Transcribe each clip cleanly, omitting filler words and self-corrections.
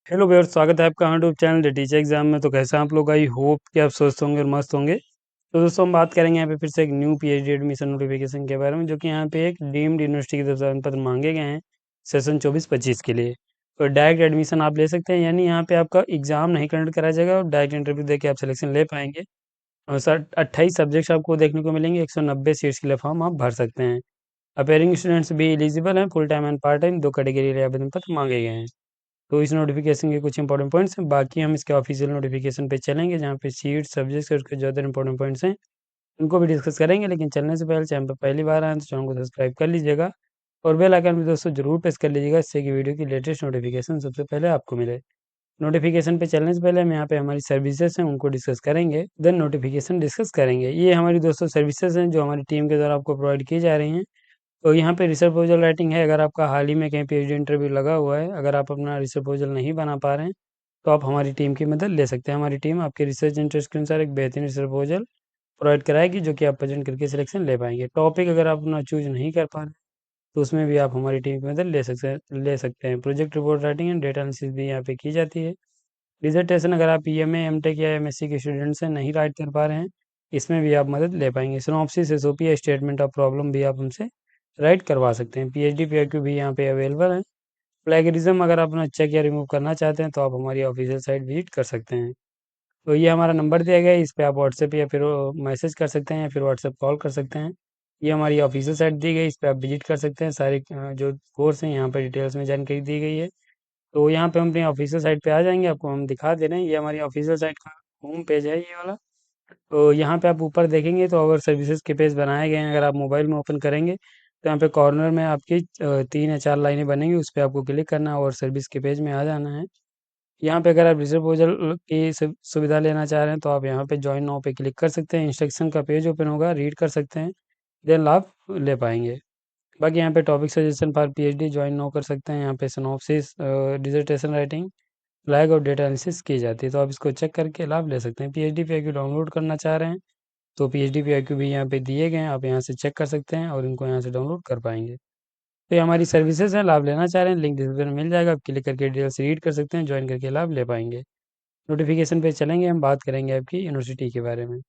Hello viewers, स्वागत है आपका हमारे YouTube channel the teacher exam में। तो कैसे हैं आप लोग? आई होप कि आप स्वस्थ होंगे और मस्त होंगे। तो दोस्तों, हम बात करेंगे यहाँ पे फिर से एक न्यू पीएचडी एडमिशन नोटिफिकेशन के बारे में, जो कि यहाँ पे एक डीम्ड यूनिवर्सिटी की तरफ से आवेदन पत्र मांगे गए हैं सेशन 24-25 के लिए। तो डायरेक्ट एडमिशन आप ले सकते हैं, यानी यहाँ पे आपका एग्जाम नहीं कंडक्ट करा जाएगा और डायरेक्ट इंटरव्यू दे के आप सिलेक्शन ले पाएंगे। और सर 28 सब्जेक्ट्स आपको देखने को मिलेंगे, 190 सीट्स के लिए फॉर्म आप भर सकते हैं। अपेयरिंग स्टूडेंट्स भी एलिजिबल हैं, full time and part time, दो कैटेगरी के लिए आवेदन पत्र मांगे गए हैं। तो इस नोटिफिकेशन के कुछ इंपॉर्टेंट पॉइंट्स हैं, बाकी हम इसके ऑफिशियल नोटिफिकेशन पे चलेंगे, जहाँ पे सीट सब्जेक्ट्स और उसके जो अदर इंपॉर्टेंट पॉइंट्स हैं उनको भी डिस्कस करेंगे। लेकिन चलने से पहले चैनल पर पहली बार आए तो चैनल को सब्सक्राइब कर लीजिएगा और बेल आइकन भी दोस्तों जरूर प्रेस कर लीजिएगा, इससे कि वीडियो की लेटेस्ट नोटिफिकेशन सबसे पहले आपको मिले। नोटिफिकेशन पे चलने से पहले हम यहाँ पे हमारी सर्विसेज हैं उनको डिस्कस करेंगे, देन नोटिफिकेशन डिस्कस करेंगे। ये हमारी दोस्तों सर्विसेज हैं जो हमारी टीम के द्वारा आपको प्रोवाइड की जा रही हैं। तो यहाँ पे रिसर्च प्रपोजल राइटिंग है। अगर आपका हाल ही में कहीं पीएचडी इंटरव्यू लगा हुआ है, अगर आप अपना रिसर्च प्रपोजल नहीं बना पा रहे हैं, तो आप हमारी टीम की मदद ले सकते हैं। हमारी टीम आपके रिसर्च इंटरेस्ट के अनुसार एक बेहतरीन रिसर्च प्रपोजल प्रोवाइड कराएगी, जो कि आप प्रेजेंट करके सिलेक्शन ले पाएंगे। टॉपिक अगर आप अपना चूज नहीं कर पा रहे हैं, तो उसमें भी आप हमारी टीम की मदद ले सकते हैं। Project report writing and data analysis भी यहाँ पे की जाती है। डिजर्टेशन अगर आप पीएमए एमटेक या एमएससी के स्टूडेंट से नहीं राइट कर पा रहे हैं, इसमें भी आप मदद ले पाएंगे। सिनॉप्सिस, एसओपी या स्टेटमेंट ऑफ प्रॉब्लम भी आप हमसे राइट करवा सकते हैं। पीएचडी पीआईक्यू भी यहाँ पे अवेलेबल है। प्लेगरिज्म अगर आप अपना चेक या रिमूव करना चाहते हैं, तो आप हमारी ऑफिशियल साइट विजिट कर सकते हैं। तो ये हमारा नंबर दिया गया है, इस पे आप व्हाट्सएप या फिर मैसेज कर सकते हैं या फिर व्हाट्सएप कॉल कर सकते हैं। ये हमारी ऑफिशियल साइट दी गई, इस पे आप विजिट कर सकते हैं। सारे जो कोर्स हैं यहाँ पर डिटेल्स में जानकारी दी गई है। तो यहाँ पे हम अपनी ऑफिशियल साइट पे आ जाएंगे, आपको हम दिखा दे रहे हैं। ये हमारी ऑफिशियल साइट का होम पेज है ये वाला। तो यहाँ पे आप ऊपर देखेंगे तो अवर सर्विसेज के पेज बनाए गए हैं। अगर आप मोबाइल में ओपन करेंगे तो यहाँ पे कॉर्नर में आपकी 3 या 4 लाइनें बनेंगी, उस पर आपको क्लिक करना है और सर्विस के पेज में आ जाना है। यहाँ पे अगर आप रिजर्व प्रपोजल की सुविधा लेना चाह रहे हैं, तो आप यहाँ पे ज्वाइन नाउ पे क्लिक कर सकते हैं। इंस्ट्रक्शन का पेज ओपन होगा, रीड कर सकते हैं, देन लाभ ले पाएंगे। बाकी यहाँ पे topic suggestion for PhD join now कर सकते हैं। यहाँ पे सिनॉप्सिस, डिसर्टेशन राइटिंग, फ्लैग और डेटा एनालिसिस की जाती है, तो आप इसको चेक करके लाभ ले सकते हैं। पीएचडी पीआईक्यू डाउनलोड करना चाह रहे हैं, तो पीएचडी पीआईक्यू भी यहाँ पे दिए गए हैं, आप यहाँ से चेक कर सकते हैं और इनको यहाँ से डाउनलोड कर पाएंगे। तो ये हमारी सर्विसेज हैं, लाभ लेना चाह रहे हैं, लिंक डिस्क्रिप्शन में मिल जाएगा, आप क्लिक करके डिटेल्स रीड कर सकते हैं, ज्वाइन करके लाभ ले पाएंगे। नोटिफिकेशन पे चलेंगे, हम बात करेंगे आपकी यूनिवर्सिटी के बारे में।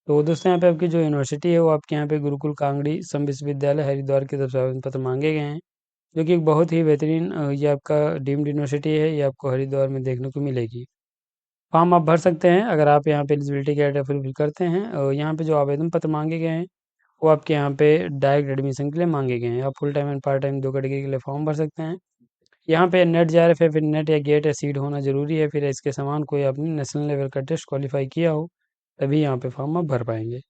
तो दोस्तों, यहाँ पे आपकी जो यूनिवर्सिटी है वो आपके यहाँ पे गुरुकुल कांगड़ी सम विश्वविद्यालय हरिद्वार की तरफ से आवेदन पत्र मांगे गए हैं, जो कि एक बहुत ही बेहतरीन ये आपका डीम्ड यूनिवर्सिटी है। ये आपको हरिद्वार में देखने को मिलेगी। फॉर्म आप भर सकते हैं अगर आप यहाँ पे एलिजिबिलिटी क्राइटेरिया फुलफिल करते हैं। और यहाँ पे जो आवेदन पत्र मांगे गए हैं वो आपके यहाँ पे डायरेक्ट एडमिशन के लिए मांगे गए हैं। आप full time and part time दो कैटेगरी के लिए फॉर्म भर सकते हैं। यहाँ पे नेट जेआरएफ है, फिर नेट या गेट या सीट होना जरूरी है, फिर इसके समान कोई आपने नेशनल लेवल का टेस्ट क्वालिफाई किया हो, तभी यहाँ पे फॉर्म आप भर पाएंगे।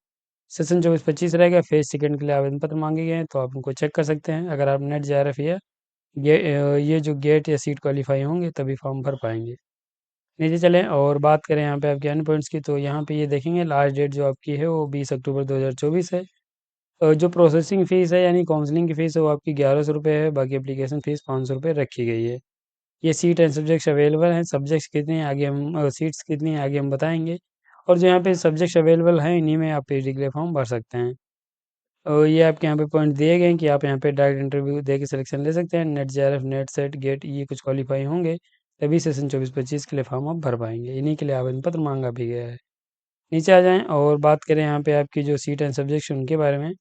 सेशन 24-25 रहेगा। फेज सेकंड के लिए आवेदन पत्र मांगे गए हैं, तो आप उनको चेक कर सकते हैं। अगर आप नेट जेआरएफ या ये जो गेट या सीट क्वालिफाई होंगे तभी फॉर्म भर पाएंगे। नीचे चलें और बात करें यहाँ पे आपके अन्य पॉइंट्स की, तो यहाँ पे ये देखेंगे लास्ट डेट जो आपकी है वो 20 अक्टूबर 2024 है। जो प्रोसेसिंग फ़ीस है यानी काउंसलिंग की फ़ीस है वो आपकी 1100 रुपये है। बाकी एप्लीकेशन फ़ीस 500 रुपये रखी गई है। ये सीट एंड सब्जेक्ट्स अवेलेबल हैं। सब्जेक्ट्स कितने हैं आगे हम सीट्स कितनी हैं आगे हम बताएंगे। और जो यहाँ पे सब्जेक्ट्स अवेलेबल हैं, इन्हीं में आप पीएचडी के लिए फॉर्म भर सकते हैं। और ये आपके यहाँ पे पॉइंट दिए गए हैं कि आप यहाँ पे डायरेक्ट इंटरव्यू दे के सिलेक्शन ले सकते हैं। NET JRF, NET SET, GATE ये कुछ क्वालिफाई होंगे, तभी सेशन 24-25 के लिए फॉर्म आप भर पाएंगे। इन्हीं के लिए आवेदन पत्र मांगा भी गया है। नीचे आ जाएं और बात करें यहाँ पे आपकी जो सीट एंड सब्जेक्ट्स उनके बारे में।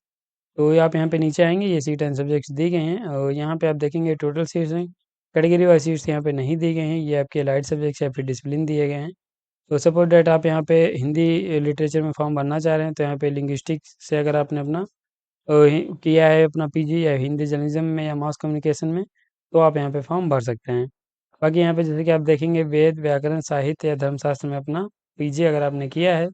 तो आप यहाँ पे नीचे आएंगे, ये सीट एंड सब्जेक्ट्स दी गए हैं और यहाँ पे आप देखेंगे टोटल सीट्स हैं। कैटेगरी वाइज सीट्स यहाँ पे नहीं दी गई हैं, ये आपके लाइट सब्जेक्ट्स या फिर डिसिप्लिन दिए गए हैं। तो सपोज डेट आप यहाँ पे हिंदी लिटरेचर में फॉर्म भरना चाह रहे हैं, तो यहाँ पे लिंग्विस्टिक्स से अगर आपने अपना किया है अपना पीजी या हिंदी जर्नलिज्म में या मास कम्युनिकेशन में, तो आप यहाँ पे फॉर्म भर सकते हैं। बाकी यहाँ पे जैसे कि आप देखेंगे वेद, व्याकरण, साहित्य या धर्मशास्त्र में अपना पीजी अगर आपने किया है,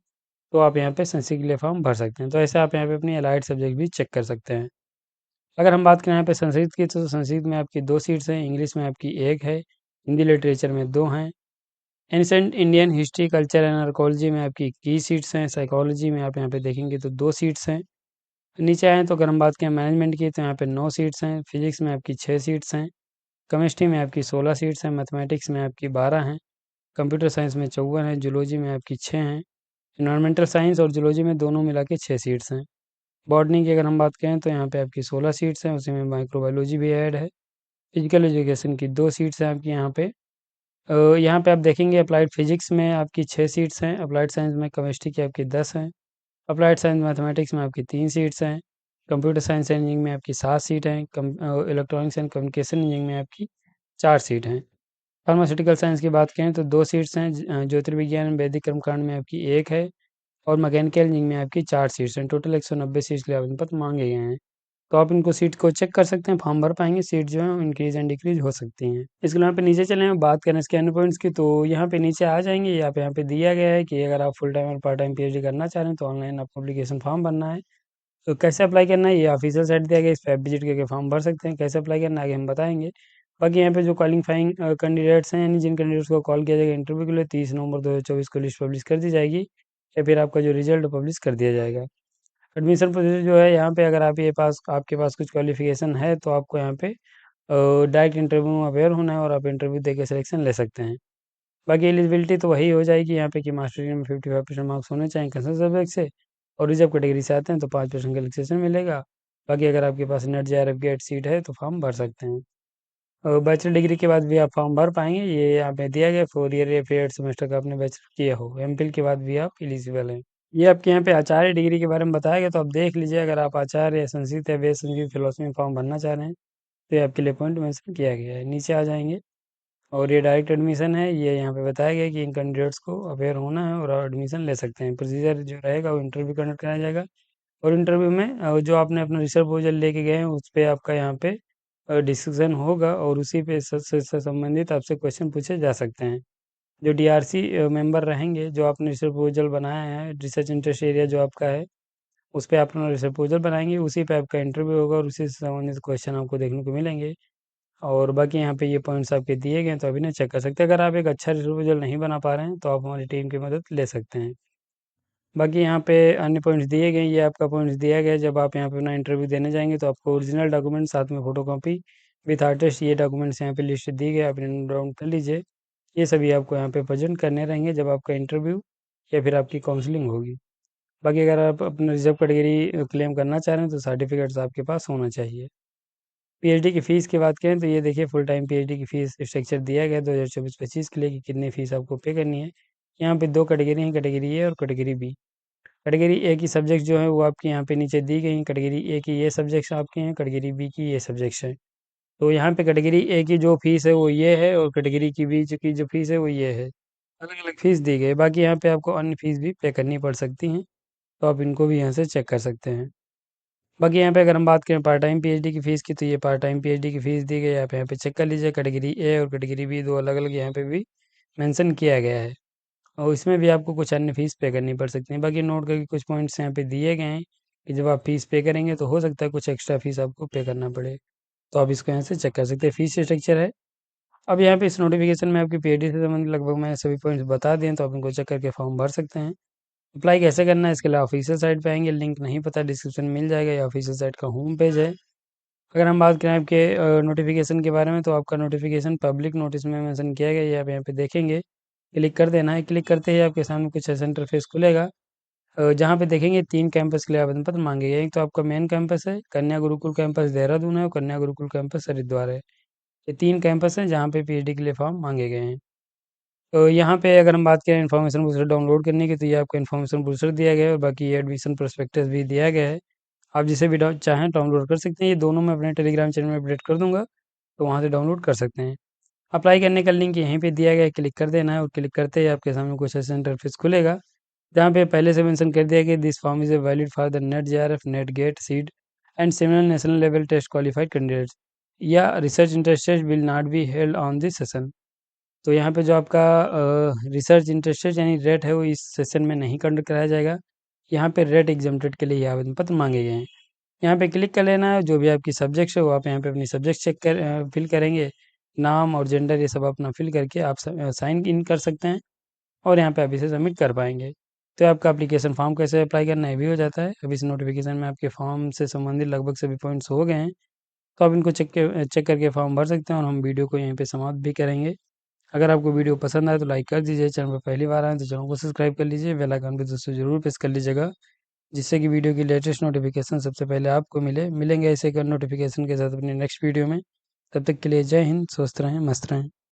तो आप यहाँ पे संस्कृत के लिए फॉर्म भर सकते हैं। तो ऐसे आप यहाँ पे अपनी अलाइड सब्जेक्ट भी चेक कर सकते हैं। अगर हम बात करें यहाँ पे संस्कृत की, तो संस्कृत में आपकी 2 सीट्स हैं, इंग्लिश में आपकी 1 है, हिंदी लिटरेचर में 2 हैं। Ancient Indian history, culture and archaeology में आपकी 21 सीट्स हैं। साइकोलॉजी में आप यहाँ पे देखेंगे तो 2 सीट्स हैं। नीचे आएँ तो अगर हम बात करें मैनेजमेंट की, तो यहाँ पे 9 सीट्स हैं। फिजिक्स में आपकी 6 सीट्स हैं। केमिस्ट्री में आपकी 16 सीट्स हैं। मैथमेटिक्स में आपकी 12 हैं। कंप्यूटर साइंस में 54 हैं। जूलॉजी में आपकी 6 हैं। एनवायरमेंटल साइंस और जूलॉजी में दोनों मिला के 6 सीट्स हैं। बॉटनी की अगर हम बात करें तो यहाँ पे आपकी 16 सीट्स हैं, उसी में माइक्रोबायोलॉजी भी ऐड है। फिजिकल एजुकेशन की 2 सीट्स हैं आपकी यहाँ पे। यहाँ पे आप देखेंगे अप्लाइड फिजिक्स में आपकी 6 सीट्स हैं, अप्लाइड साइंस में केमिस्ट्री की आपकी 10 हैं, अप्लाइड साइंस मैथमेटिक्स में आपकी 3 सीट्स हैं, कंप्यूटर साइंस इंजीनियरिंग में आपकी 7 सीट हैं, इलेक्ट्रॉनिक्स एंड कम्युनिकेशन इंजीनियरिंग में आपकी 4 सीट हैं। फार्मास्यूटिकल साइंस की बात करें तो 2 सीट्स हैं, ज्योतिर्विज्ञान वैदिक कर्मकांड में आपकी 1 है और मैकेनिकल इंजीनियरिंग में आपकी 4 सीट्स हैं। टोटल 190 सीट्स के लिए आवेदन पत्र मांगे गए हैं। तो आप इनको सीट को चेक कर सकते हैं, फॉर्म भर पाएँगे, सीट जो है इंक्रीज़ एंड डिक्रीज़ हो सकती हैं। इसके अलावा यहाँ पे नीचे चलें और बात करें इसके अन्य पॉइंट्स की, तो यहाँ पे नीचे आ जाएँगे, यहाँ पे दिया गया है कि अगर आप फुल टाइम और पार्ट टाइम पीएचडी करना चाह रहे हैं तो ऑनलाइन आपको एप्लीकेशन फॉर्म भरना है। तो कैसे अप्लाई करना है ये ऑफिशियल साइट दिया गया है, इस पे आप विजिट करके फॉर्म भर सकते हैं। कैसे अप्लाई करना है आगे हम बताएँगे। बाकी यहाँ पे जो क्वालिफाइंग कैंडिडेट्स हैं, यानी जिन कैंडिडेट्स को कॉल किया जाएगा इंटरव्यू के लिए, 30 नवंबर 2024 को लिस्ट पब्लिश कर दी जाएगी या फिर आपका जो रिजल्ट पब्लिश कर दिया जाएगा। एडमिशन प्रोसीजर जो है यहाँ पे, अगर आपके पास कुछ क्वालिफिकेशन है तो आपको यहाँ पे डायरेक्ट इंटरव्यू में अवेयर होना है और आप इंटरव्यू देके सिलेक्शन ले सकते हैं। बाकी एलिजिबिलिटी तो वही हो जाएगी यहाँ पे कि मास्टर डिग्री में 55% मार्क्स होने चाहिए कंसर्न सब्जेक्ट से, और रिजर्व कैटेगरी से आते हैं तो 5% का रिलैक्सेशन मिलेगा। बाकी अगर आपके पास नेट जेआरएफ गेट सीट है तो फॉर्म भर सकते हैं। और बैचलर डिग्री के बाद भी आप फॉर्म भर पाएंगे, ये यहाँ पे दिया गया 4 ईयर या फिर 8 सेमेस्टर का आपने बैचलर किया हो, एमफिल के बाद भी आप एलिजिबल हैं। ये आपके यहाँ पे आचार्य डिग्री के बारे में बताया गया, तो आप देख लीजिए, अगर आप आचार्य या संस्कृत या वेद संस्कृत फिलोसफी में फॉर्म भरना चाह रहे हैं तो ये आपके लिए पॉइंट मेंशन किया गया है। नीचे आ जाएंगे और ये डायरेक्ट एडमिशन है, ये यहाँ पे बताया गया है कि इन कैंडिडेट्स को अवेयर होना है और एडमिशन ले सकते हैं। प्रोसीजर जो रहेगा वो इंटरव्यू कंडक्ट कराया जाएगा और इंटरव्यू में जो आपने अपना रिसर्च प्रपोजल लेके गए हैं उस पे आपका यहाँ पे डिस्कशन होगा और उसी पे से संबंधित आपसे क्वेश्चन पूछे जा सकते हैं। जो डीआरसी मेंबर रहेंगे, जो आपने रिसर्च प्रपोजल बनाया है, रिसर्च इंटरेस्ट एरिया जो आपका है, उस पे आप अपना रिसर्च प्रपोजल बनाएंगे, उसी पे आपका इंटरव्यू होगा और उसी से संबंधित क्वेश्चन आपको देखने को मिलेंगे। और बाकी यहाँ पे ये पॉइंट्स आपके दिए गए हैं तो अभी ना चेक कर सकते हैं। अगर आप एक अच्छा रिसर्च प्रपोजल नहीं बना पा रहे हैं तो आप हमारी टीम की मदद ले सकते हैं। बाकी यहाँ पे अन्य पॉइंट्स दिए गए हैं, ये आपका पॉइंट्स दिया गया है, जब आप यहाँ पे अपना इंटरव्यू देने जाएंगे तो आपको ओरिजिनल डॉक्यूमेंट साथ में फोटोकॉपी विथ आर्टिस्ट, ये डॉक्यूमेंट्स यहाँ पे लिस्ट दी गई है, आप इन्हें डाउन कर लीजिए। ये सभी आपको यहाँ पे प्रेजेंट करने रहेंगे जब आपका इंटरव्यू या फिर आपकी काउंसलिंग होगी। बाकी अगर आप अपना रिजर्व कैटेगरी क्लेम करना चाह रहे हैं तो सर्टिफिकेट्स आपके पास होना चाहिए। पीएचडी की फ़ीस की बात करें तो ये देखिए, फुल टाइम पीएचडी की फ़ीस स्ट्रक्चर दिया गया है 2024-25 के लिए कि कितनी फ़ीस आपको पे करनी है। यहाँ पे 2 कैटेगरी हैं, कैटेगरी ए और कैटेगरी बी। कैटेगरी ए की सब्जेक्ट जो है वो आपके यहाँ पे नीचे दी गई हैं। कैटेगरी ए की ये सब्जेक्ट्स आपके हैं, कैटेगरी बी की ये सब्जेक्ट्स हैं। तो यहाँ पे कैटेगरी ए की जो फ़ीस है वो ये है और कैटेगरी की बी की जो फ़ीस है वो ये है। अलग-अलग फ़ीस दी गई है। बाकी यहाँ पे आपको अन्य फ़ीस भी पे करनी पड़ सकती हैं, तो आप इनको भी यहाँ से चेक कर सकते हैं। बाकी यहाँ पे अगर हम बात करें पार्ट टाइम पीएचडी की फ़ीस की, तो ये पार्ट टाइम पीएचडी की फ़ीस दी गई है। आप यहाँ पे चेक कर लीजिए, कैटेगरी ए और कैटेगरी बी 2 अलग-अलग यहाँ पे भी मेंशन किया गया है और इसमें भी आपको कुछ अन्य फ़ीस पे करनी पड़ सकती है। बाकी नोट करके कुछ पॉइंट्स यहाँ पे दिए गए हैं कि जब आप फ़ीस पे करेंगे तो हो सकता है कुछ एक्स्ट्रा फ़ीस आपको पे करना पड़े, तो आप इसको यहाँ से चेक कर सकते हैं। फ़ीस स्ट्रक्चर है। अब यहाँ पे इस नोटिफ़िकेशन में आपकी पीएचडी से संबंधित लगभग मैंने सभी पॉइंट्स बता दिए हैं, तो आप इनको चेक करके फॉर्म भर सकते हैं। अप्लाई कैसे करना है इसके लिए ऑफिशियल साइट पे आएँगे, लिंक नहीं पता डिस्क्रिप्शन में मिल जाएगा, या ऑफिशियल साइट का होम पेज है। अगर हम बात करें आपके नोटिफ़िकेशन के बारे में, तो आपका नोटिफ़िकेशन पब्लिक नोटिस में मेंशन किया गया है, ये आप यहाँ पे देखेंगे। क्लिक कर देना है, क्लिक करते ही आपके सामने कुछ ऐसा इंटरफेस खुलेगा, जहाँ पे देखेंगे 3 कैंपस के लिए आवेदन पत्र मांगे गए हैं। एक तो आपका मेन कैंपस है, कन्या गुरुकुल कैंपस देहरादून है और कन्या गुरुकुल कैंपस हरिद्वार है। ये 3 कैंपस हैं जहाँ पे पीएचडी के लिए फॉर्म मांगे गए हैं। तो यहाँ पे अगर हम बात करें इन्फॉर्मेशन ब्रोशर डाउनलोड करने की, तो ये आपको इन्फॉर्मेशन ब्रोशर दिया गया है और बाकी ये एडमिशन प्रोस्पेक्टस भी दिया गया है। आप जिसे भी चाहें डाउनलोड कर सकते हैं। ये दोनों मैं अपने टेलीग्राम चैनल में अपडेट कर दूँगा, तो वहाँ से डाउनलोड कर सकते हैं। अप्लाई करने का लिंक यहीं पे दिया गया है, क्लिक कर देना है और क्लिक करते ही आपके सामने कुछ ऐसा इंटरफेस खुलेगा, जहाँ पे पहले से मेंशन कर दिया गया this form is a valid for the NET JRF, NET GATE, SET and similar national level test qualified candidates या research interested will not be held on this session. तो यहाँ पे जो आपका रिसर्च इंटरेस्टेड यानी रेट है वो इस सेशन में नहीं कंडक्ट कराया जाएगा। यहाँ पे रेट एग्जम्प्टेड के लिए ये आवेदन पत्र मांगे गए हैं। यहाँ पे क्लिक कर लेना है, जो भी आपकी सब्जेक्ट्स है वो आप यहाँ पे अपनी सब्जेक्ट फिल करेंगे, नाम और जेंडर ये सब अपना फिल करके आप साइन इन कर सकते हैं और यहाँ पे आप इसे सबमिट कर पाएंगे। तो आपका एप्लीकेशन फॉर्म कैसे अप्लाई करना है भी हो जाता है। अब इस नोटिफिकेशन में आपके फॉर्म से संबंधित लगभग सभी पॉइंट्स हो गए हैं, तो आप इनको चेक करके फॉर्म भर सकते हैं और हम वीडियो को यहीं पे समाप्त भी करेंगे। अगर आपको वीडियो पसंद आए तो लाइक कर दीजिए, चैनल पर पहली बार आए तो चैनल को सब्सक्राइब कर लीजिए, बेल आइकन पे दोस्तों ज़रूर प्रेस कर लीजिएगा, जिससे कि वीडियो की लेटेस्ट नोटिफिकेशन सबसे पहले आपको मिलेंगे ऐसे एक नोटिफिकेशन के साथ अपने नेक्स्ट वीडियो में। तब तक के लिए जय हिंद, स्वस्थ रहें, मस्त रहें।